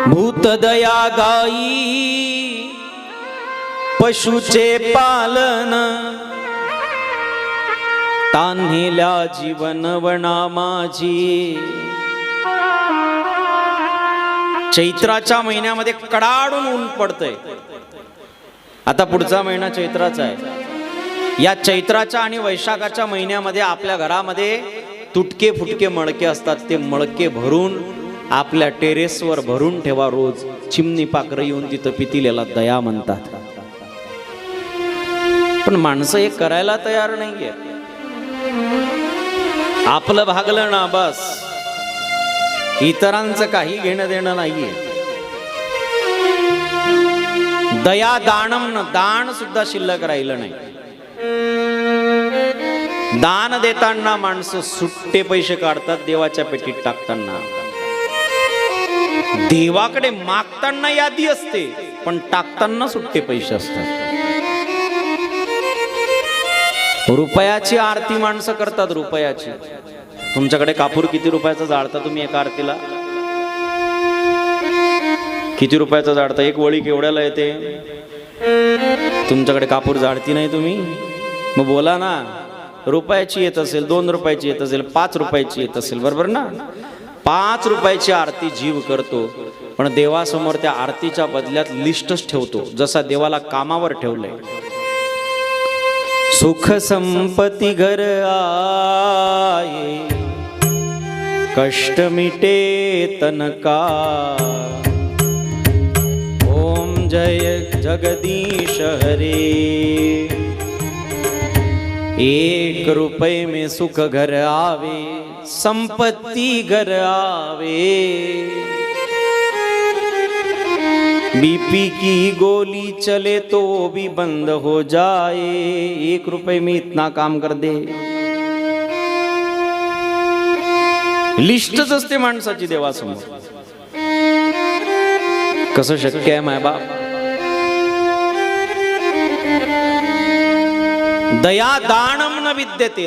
भूत दया गाई पशुचे पालन, तान्हिल्या जीवन वना माझी। चैत्राच्या महिन्यामध्ये कडाडून ऊन पडतंय। आता पुढचा महिना चैत्राचा आहे। या चैत्राच्या आणि वैशाखाच्या महिन्यामध्ये आपल्या घरामध्ये तुटके फुटके मळके असतात, ते मळके भरून आपल्या टेरेसवर भरून ठेवा। रोज चिमणी पाखरं येऊन तिथं पितील, याला दया म्हणतात। पण माणसं हे करायला तयार नाहीये। आपलं भागलं ना बस, इतरांचं काही घेणं देणं नाहीये। दया दानम, दान सुद्धा शिल्लक राहिलं नाही। दान देताना माणसं सुट्टे पैसे काढतात, देवाच्या पेटीत टाकताना। देवाकडे मागताना यादी असते, पण टाकताना सुट्टे पैसे असतात। रुपयाची आरती माणसं करतात, रुपयाची। तुमच्याकडे कापूर किती रुपयाचा जाळता तुम्ही एका आरतीला? किती रुपयाचा जाळता? एक वळी केवढ्याला येते? तुमच्याकडे कापूर जाळती नाही तुम्ही? मग बोला ना, रुपयाची येत असेल, 2 रुपयाची येत असेल, 5 रुपयाची येत असेल, बरोबर ना? 5 रुपयाची आरती जीव करतो, पण देवासमोर त्या आरतीच्या बदल्यात लिस्टच ठेवतो, जसा देवाला कामावर ठेवलंय। सुख संपत्ति घर आए, कष्ट मिटे तन का। ओम जय जगदीश हरे। 1 रुपये में सुख घर आवे, संपत्ति घर आवे। बीपी की गोली चले तो भी बंद हो जाए, 1 रुपये में इतना काम कर दे। लिस्टच असते माणसाची देवासमोर। कसं शक्य आहे माय बाप? दया दानम न विद्यते,